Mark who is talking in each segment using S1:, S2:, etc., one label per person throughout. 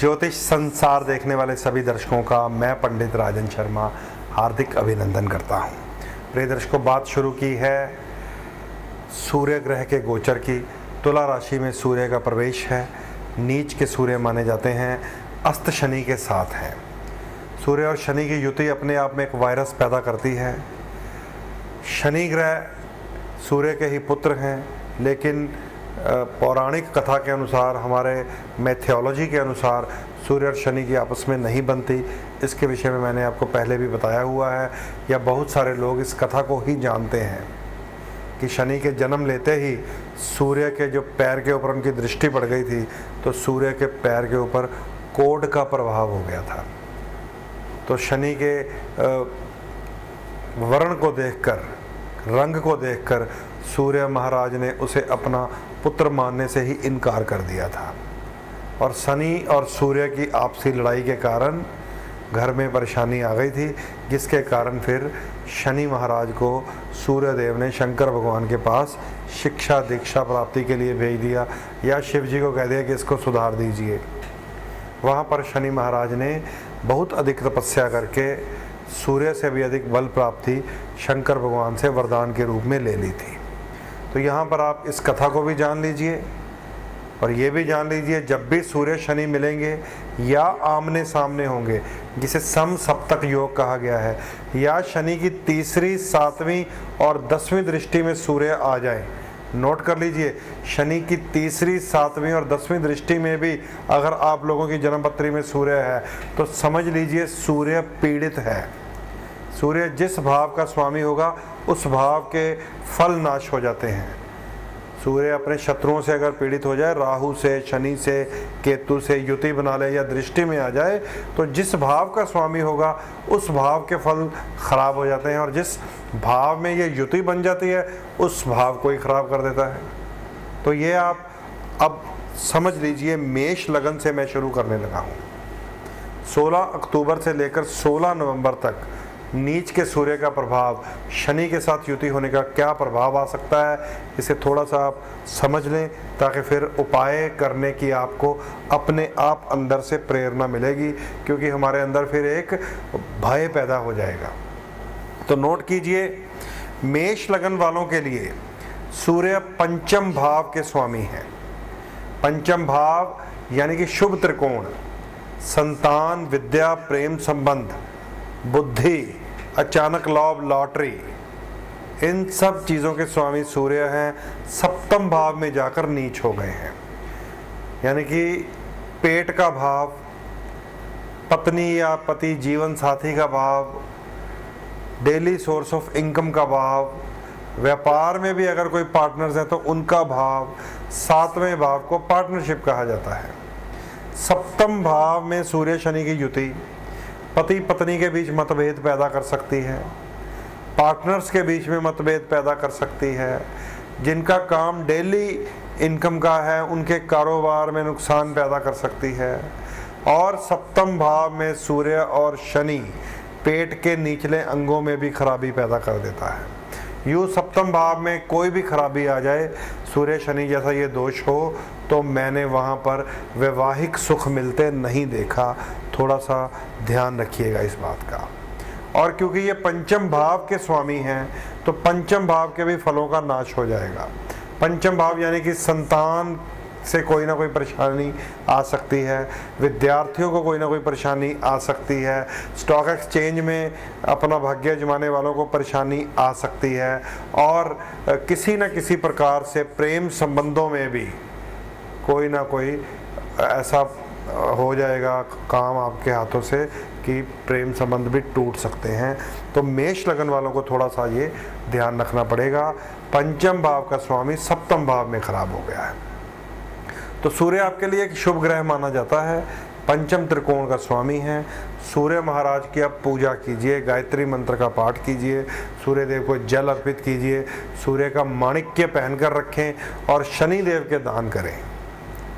S1: ज्योतिष संसार देखने वाले सभी दर्शकों का मैं पंडित राजन शर्मा हार्दिक अभिनंदन करता हूं। प्रिय दर्शकों, बात शुरू की है सूर्य ग्रह के गोचर की। तुला राशि में सूर्य का प्रवेश है। नीच के सूर्य माने जाते हैं, अस्त शनि के साथ हैं। सूर्य और शनि की युति अपने आप में एक वायरस पैदा करती है। शनि ग्रह सूर्य के ही पुत्र हैं, लेकिन पौराणिक कथा के अनुसार, हमारे मैथियोलॉजी के अनुसार सूर्य और शनि की आपस में नहीं बनती। इसके विषय में मैंने आपको पहले भी बताया हुआ है, या बहुत सारे लोग इस कथा को ही जानते हैं कि शनि के जन्म लेते ही सूर्य के जो पैर के ऊपर उनकी दृष्टि पड़ गई थी, तो सूर्य के पैर के ऊपर कोढ़ का प्रभाव हो गया था। तो शनि के वर्ण को देखकर, रंग को देखकर सूर्य महाराज ने उसे अपना पुत्र मानने से ही इनकार कर दिया था। और शनि और सूर्य की आपसी लड़ाई के कारण घर में परेशानी आ गई थी, जिसके कारण फिर शनि महाराज को सूर्य देव ने शंकर भगवान के पास शिक्षा दीक्षा प्राप्ति के लिए भेज दिया, या शिव जी को कह दिया कि इसको सुधार दीजिए। वहाँ पर शनि महाराज ने बहुत अधिक तपस्या करके सूर्य से भी अधिक बल प्राप्ति शंकर भगवान से वरदान के रूप में ले ली थी। तो यहाँ पर आप इस कथा को भी जान लीजिए, और ये भी जान लीजिए जब भी सूर्य शनि मिलेंगे या आमने सामने होंगे, जिसे सम सप्तक योग कहा गया है, या शनि की तीसरी, सातवीं और 10वीं दृष्टि में सूर्य आ जाए। नोट कर लीजिए, शनि की तीसरी, सातवीं और 10वीं दृष्टि में भी अगर आप लोगों की जन्मपत्री में सूर्य है, तो समझ लीजिए सूर्य पीड़ित है। सूर्य जिस भाव का स्वामी होगा उस भाव के फल नाश हो जाते हैं। सूर्य अपने शत्रुओं से अगर पीड़ित हो जाए, राहु से, शनि से, केतु से युति बना ले या दृष्टि में आ जाए, तो जिस भाव का स्वामी होगा उस भाव के फल खराब हो जाते हैं, और जिस भाव में ये युति बन जाती है उस भाव को ही खराब कर देता है। तो ये आप अब समझ लीजिए, मेष लगन से मैं शुरू करने लगा हूँ। 16 अक्टूबर से लेकर 16 नवंबर तक नीच के सूर्य का प्रभाव, शनि के साथ युति होने का क्या प्रभाव आ सकता है, इसे थोड़ा सा आप समझ लें, ताकि फिर उपाय करने की आपको अपने आप अंदर से प्रेरणा मिलेगी, क्योंकि हमारे अंदर फिर एक भय पैदा हो जाएगा। तो नोट कीजिए, मेष लगन वालों के लिए सूर्य पंचम भाव के स्वामी हैं। पंचम भाव यानी कि शुभ त्रिकोण, संतान, विद्या, प्रेम संबंध, बुद्धि, अचानक लाभ, लॉटरी, इन सब चीज़ों के स्वामी सूर्य हैं। सप्तम भाव में जाकर नीच हो गए हैं, यानी कि पेट का भाव, पत्नी या पति, जीवन साथी का भाव, डेली सोर्स ऑफ इनकम का भाव, व्यापार में भी अगर कोई पार्टनर्स हैं तो उनका भाव। 7वें भाव को पार्टनरशिप कहा जाता है। सप्तम भाव में सूर्य शनि की युति पति पत्नी के बीच मतभेद पैदा कर सकती है, पार्टनर्स के बीच में मतभेद पैदा कर सकती है। जिनका काम डेली इनकम का है उनके कारोबार में नुकसान पैदा कर सकती है। और सप्तम भाव में सूर्य और शनि पेट के निचले अंगों में भी खराबी पैदा कर देता है। यूँ सप्तम भाव में कोई भी खराबी आ जाए, सूर्य शनि जैसा ये दोष हो, तो मैंने वहाँ पर वैवाहिक सुख मिलते नहीं देखा। थोड़ा सा ध्यान रखिएगा इस बात का। और क्योंकि ये पंचम भाव के स्वामी हैं, तो पंचम भाव के भी फलों का नाश हो जाएगा। पंचम भाव यानी कि संतान से कोई ना कोई परेशानी आ सकती है, विद्यार्थियों को कोई ना कोई परेशानी आ सकती है, स्टॉक एक्सचेंज में अपना भाग्य जमाने वालों को परेशानी आ सकती है, और किसी न किसी प्रकार से प्रेम संबंधों में भी कोई ना कोई ऐसा हो जाएगा काम आपके हाथों से कि प्रेम संबंध भी टूट सकते हैं। तो मेष लगन वालों को थोड़ा सा ये ध्यान रखना पड़ेगा। पंचम भाव का स्वामी सप्तम भाव में खराब हो गया है। तो सूर्य आपके लिए एक शुभ ग्रह माना जाता है, पंचम त्रिकोण का स्वामी है। सूर्य महाराज की आप पूजा कीजिए, गायत्री मंत्र का पाठ कीजिए, सूर्य देव को जल अर्पित कीजिए, सूर्य का माणिक्य पहनकर रखें, और शनि देव के दान करें।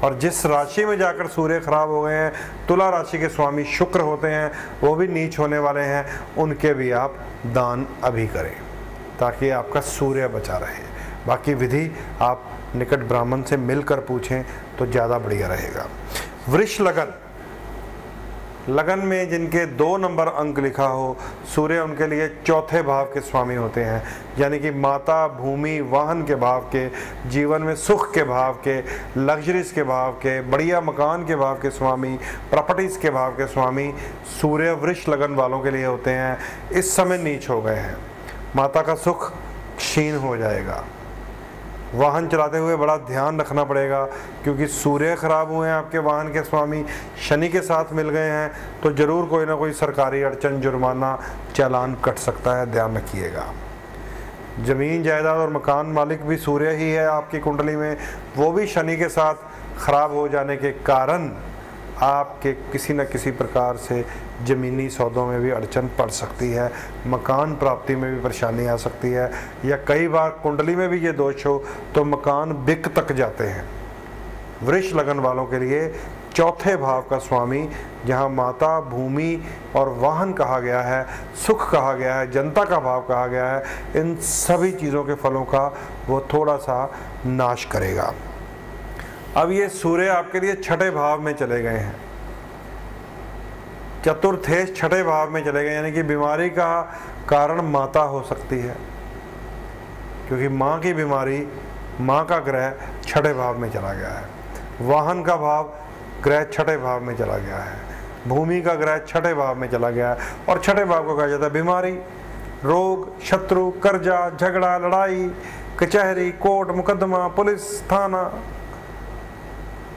S1: और जिस राशि में जाकर सूर्य खराब हो गए हैं, तुला राशि के स्वामी शुक्र होते हैं, वो भी नीच होने वाले हैं, उनके भी आप दान अभी करें, ताकि आपका सूर्य बचा रहे। बाकी विधि आप निकट ब्राह्मण से मिलकर पूछें तो ज़्यादा बढ़िया रहेगा। वृष लगन लगन में जिनके 2 नंबर अंक लिखा हो, सूर्य उनके लिए चौथे भाव के स्वामी होते हैं, यानी कि माता, भूमि, वाहन के भाव के, जीवन में सुख के भाव के, लग्जरीज के भाव के, बढ़िया मकान के भाव के स्वामी, प्रॉपर्टीज़ के भाव के स्वामी सूर्य वृष लगन वालों के लिए होते हैं। इस समय नीच हो गए हैं, माता का सुख क्षीण हो जाएगा। वाहन चलाते हुए बड़ा ध्यान रखना पड़ेगा, क्योंकि सूर्य खराब हुए हैं आपके वाहन के स्वामी, शनि के साथ मिल गए हैं, तो ज़रूर कोई ना कोई सरकारी अड़चन, जुर्माना, चालान कट सकता है, ध्यान रखिएगा। ज़मीन जायदाद और मकान मालिक भी सूर्य ही है आपकी कुंडली में, वो भी शनि के साथ खराब हो जाने के कारण आपके किसी न किसी प्रकार से ज़मीनी सौदों में भी अड़चन पड़ सकती है, मकान प्राप्ति में भी परेशानी आ सकती है, या कई बार कुंडली में भी ये दोष हो तो मकान बिक तक जाते हैं। वृष लगन वालों के लिए चौथे भाव का स्वामी, जहाँ माता, भूमि और वाहन कहा गया है, सुख कहा गया है, जनता का भाव कहा गया है, इन सभी चीज़ों के फलों का वो थोड़ा सा नाश करेगा। अब ये सूर्य आपके लिए छठे भाव में चले गए हैं, चतुर्थेश छठे भाव में चले गए, यानी कि बीमारी का कारण माता हो सकती है, क्योंकि माँ की बीमारी, माँ का ग्रह छठे भाव में चला गया है, वाहन का भाव ग्रह छठे भाव में चला गया है, भूमि का ग्रह छठे भाव में चला गया है, और छठे भाव को कहा जाता है बीमारी, रोग, शत्रु, कर्जा, झगड़ा, लड़ाई, कचहरी, कोर्ट, मुकदमा, पुलिस, थाना।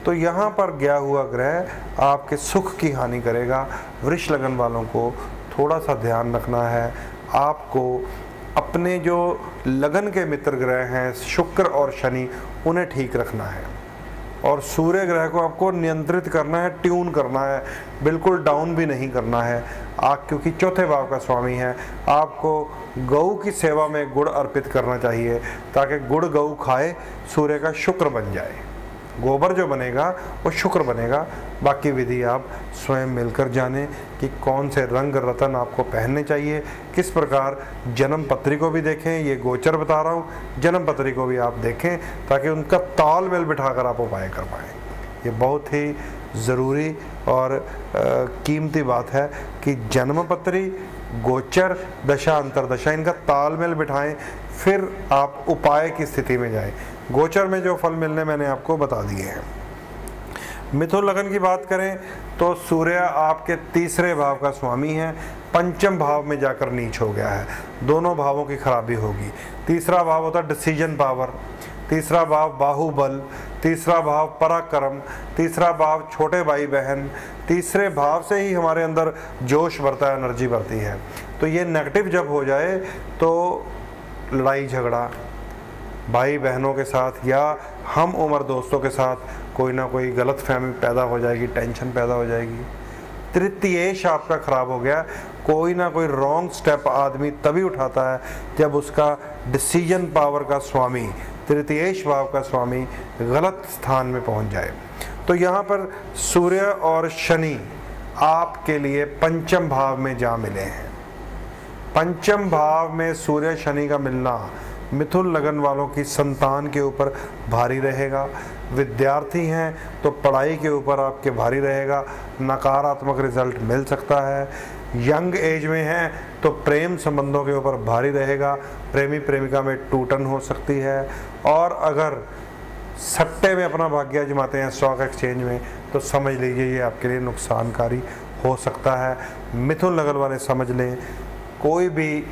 S1: तो यहाँ पर गया हुआ ग्रह आपके सुख की हानि करेगा। वृष लगन वालों को थोड़ा सा ध्यान रखना है, आपको अपने जो लगन के मित्र ग्रह हैं शुक्र और शनि, उन्हें ठीक रखना है, और सूर्य ग्रह को आपको नियंत्रित करना है, ट्यून करना है, बिल्कुल डाउन भी नहीं करना है। आप क्योंकि चौथे भाव का स्वामी है, आपको गऊ की सेवा में गुड़ अर्पित करना चाहिए, ताकि गुड़ गऊ खाए, सूर्य का शुक्र बन जाए, गोबर जो बनेगा वो शुक्र बनेगा। बाकी विधि आप स्वयं मिलकर जानें कि कौन से रंग रतन आपको पहनने चाहिए, किस प्रकार। जन्म पत्री को भी देखें, ये गोचर बता रहा हूँ, जन्म पत्री को भी आप देखें, ताकि उनका तालमेल बिठाकर आप उपाय कर पाएँ। ये बहुत ही ज़रूरी और कीमती बात है कि जन्म पत्री, गोचर, दशा अंतरदशा, इनका तालमेल बिठाएं, फिर आप उपाय की स्थिति में जाएं। गोचर में जो फल मिलने मैंने आपको बता दिए हैं। मिथुन लगन की बात करें तो सूर्य आपके तीसरे भाव का स्वामी है, पंचम भाव में जाकर नीच हो गया है, दोनों भावों की खराबी होगी। तीसरा भाव होता है डिसीजन पावर, तीसरा भाव बाहुबल, तीसरा भाव पराक्रम, तीसरा भाव छोटे भाई बहन। तीसरे भाव से ही हमारे अंदर जोश बढ़ता है, एनर्जी बढ़ती है। तो ये नेगेटिव जब हो जाए तो लड़ाई झगड़ा भाई बहनों के साथ या हम उम्र दोस्तों के साथ कोई ना कोई गलत फहमी पैदा हो जाएगी, टेंशन पैदा हो जाएगी। तृतीयेश आपका खराब हो गया, कोई ना कोई रॉन्ग स्टेप आदमी तभी उठाता है जब उसका डिसीजन पावर का स्वामी, तृतीयेश भाव का स्वामी गलत स्थान में पहुंच जाए। तो यहाँ पर सूर्य और शनि आपके लिए पंचम भाव में जा मिले हैं। पंचम भाव में सूर्य शनि का मिलना मिथुन लगन वालों की संतान के ऊपर भारी रहेगा। विद्यार्थी हैं तो पढ़ाई के ऊपर आपके भारी रहेगा, नकारात्मक रिजल्ट मिल सकता है। यंग एज में हैं तो प्रेम संबंधों के ऊपर भारी रहेगा, प्रेमी प्रेमिका में टूटन हो सकती है। और अगर सट्टे में अपना भाग्य आजमाते हैं स्टॉक एक्सचेंज में, तो समझ लीजिए ये आपके लिए नुकसानकारी हो सकता है। मिथुन लगन वाले समझ लें, कोई भी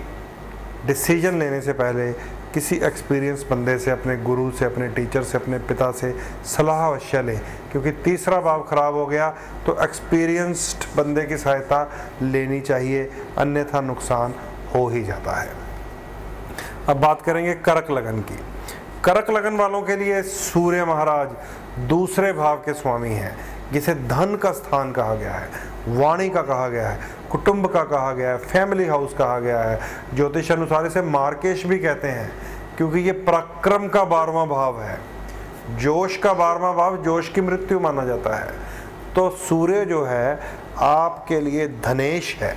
S1: डिसीजन लेने से पहले किसी एक्सपीरियंस बंदे से, अपने गुरु से, अपने टीचर से, अपने पिता से सलाह अवश्य लें, क्योंकि तीसरा भाव खराब हो गया तो एक्सपीरियंस्ड बंदे की सहायता लेनी चाहिए, अन्यथा नुकसान हो ही जाता है। अब बात करेंगे कर्क लगन की। कर्क लगन वालों के लिए सूर्य महाराज दूसरे भाव के स्वामी हैं, जिसे धन का स्थान कहा गया है, वाणी का कहा गया है, कुटुंब का कहा गया है, फैमिली हाउस कहा गया है। ज्योतिष अनुसार इसे मार्केश भी कहते हैं, क्योंकि ये पराक्रम का 12वां भाव है, जोश का 12वां भाव, जोश की मृत्यु माना जाता है। तो सूर्य जो है आपके लिए धनेश है,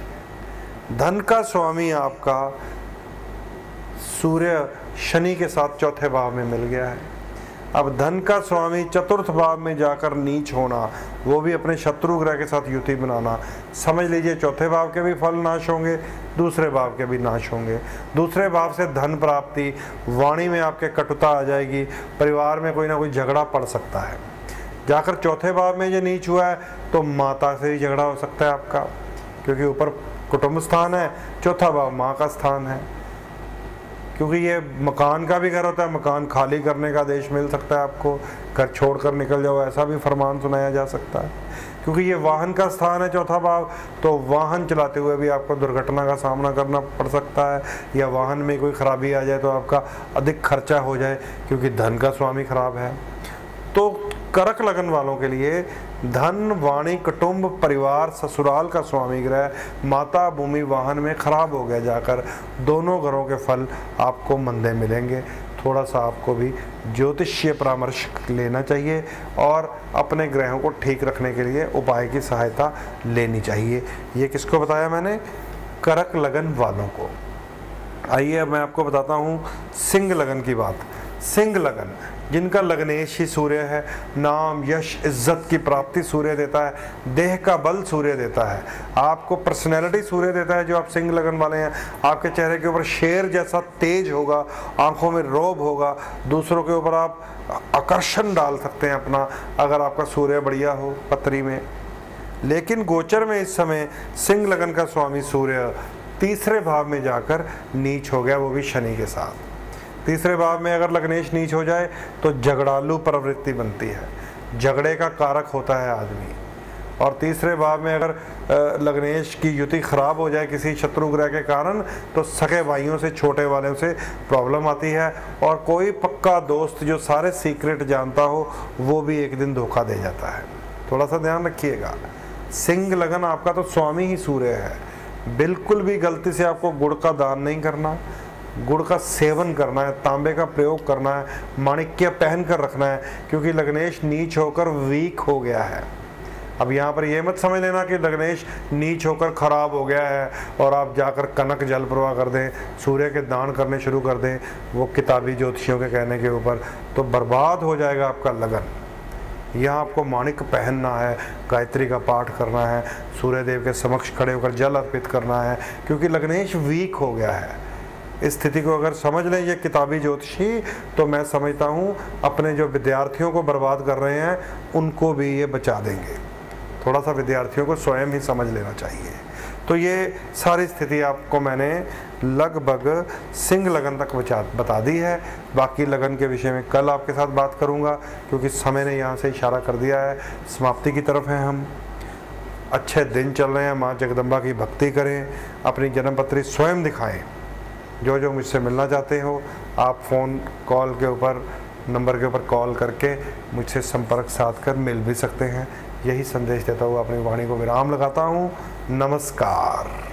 S1: धन का स्वामी आपका सूर्य शनि के साथ चौथे भाव में मिल गया है। अब धन का स्वामी चतुर्थ भाव में जाकर नीच होना, वो भी अपने शत्रु ग्रह के साथ युति बनाना, समझ लीजिए चौथे भाव के भी फल नाश होंगे, दूसरे भाव के भी नाश होंगे। दूसरे भाव से धन प्राप्ति, वाणी में आपके कटुता आ जाएगी, परिवार में कोई ना कोई झगड़ा पड़ सकता है। जाकर चौथे भाव में जो नीच हुआ है तो माता से ही झगड़ा हो सकता है आपका, क्योंकि ऊपर कुटुंब स्थान है, चौथा भाव माँ का स्थान है। क्योंकि ये मकान का भी घर होता है, मकान खाली करने का आदेश मिल सकता है आपको, घर छोड़कर निकल जाओ ऐसा भी फरमान सुनाया जा सकता है। क्योंकि ये वाहन का स्थान है चौथा भाव, तो वाहन चलाते हुए भी आपको दुर्घटना का सामना करना पड़ सकता है, या वाहन में कोई खराबी आ जाए तो आपका अधिक खर्चा हो जाए, क्योंकि धन का स्वामी खराब है। तो कर्क लगन वालों के लिए धन, वाणी, कुटुंब, परिवार, ससुराल का स्वामी ग्रह माता, भूमि, वाहन में खराब हो गया जाकर, दोनों घरों के फल आपको मंदे मिलेंगे। थोड़ा सा आपको भी ज्योतिषीय परामर्श लेना चाहिए और अपने ग्रहों को ठीक रखने के लिए उपाय की सहायता लेनी चाहिए। ये किसको बताया मैंने? कर्क लगन वालों को। आइए अब मैं आपको बताता हूँ सिंह लगन की बात। सिंह लगन जिनका लग्नेश ही सूर्य है, नाम, यश, इज्जत की प्राप्ति सूर्य देता है, देह का बल सूर्य देता है, आपको पर्सनैलिटी सूर्य देता है। जो आप सिंह लगन वाले हैं, आपके चेहरे के ऊपर शेर जैसा तेज होगा, आंखों में रौब होगा, दूसरों के ऊपर आप आकर्षण डाल सकते हैं अपना, अगर आपका सूर्य बढ़िया हो पत्री में। लेकिन गोचर में इस समय सिंह लगन का स्वामी सूर्य तीसरे भाव में जाकर नीच हो गया, वो भी शनि के साथ। तीसरे भाव में अगर लग्नेश नीच हो जाए तो झगड़ालू प्रवृत्ति बनती है, झगड़े का कारक होता है आदमी। और तीसरे भाव में अगर लग्नेश की युति खराब हो जाए किसी शत्रु ग्रह के कारण, तो सगे भाइयों से, छोटे वालों से प्रॉब्लम आती है, और कोई पक्का दोस्त जो सारे सीक्रेट जानता हो वो भी एक दिन धोखा दे जाता है। थोड़ा सा ध्यान रखिएगा। सिंह लगन आपका तो स्वामी ही सूर्य है। बिल्कुल भी गलती से आपको गुड़ का दान नहीं करना, गुड़ का सेवन करना है, तांबे का प्रयोग करना है, माणिक्य पहन कर रखना है, क्योंकि लग्नेश नीच होकर वीक हो गया है। अब यहाँ पर ये मत समझ लेना कि लग्नेश नीच होकर खराब हो गया है और आप जाकर कनक जल प्रवाह कर दें, सूर्य के दान करने शुरू कर दें वो किताबी ज्योतिषियों के कहने के ऊपर, तो बर्बाद हो जाएगा आपका लगन। यहाँ आपको माणिक पहनना है, गायत्री का पाठ करना है, सूर्य देव के समक्ष खड़े होकर जल अर्पित करना है, क्योंकि लग्नेश वीक हो गया है। इस स्थिति को अगर समझ लें ये किताबी ज्योतिषी, तो मैं समझता हूँ अपने जो विद्यार्थियों को बर्बाद कर रहे हैं उनको भी ये बचा देंगे। थोड़ा सा विद्यार्थियों को स्वयं ही समझ लेना चाहिए। तो ये सारी स्थिति आपको मैंने लगभग सिंह लगन तक बता दी है। बाकी लगन के विषय में कल आपके साथ बात करूँगा, क्योंकि समय ने यहाँ से इशारा कर दिया है, समाप्ति की तरफ हैं हम। अच्छे दिन चल रहे हैं, माँ जगदम्बा की भक्ति करें, अपनी जन्मपत्री स्वयं दिखाएं। जो जो मुझसे मिलना चाहते हो आप फ़ोन कॉल के ऊपर, नंबर के ऊपर कॉल करके मुझसे संपर्क साध कर मिल भी सकते हैं। यही संदेश देता हुआ अपनी वाणी को विराम लगाता हूँ। नमस्कार।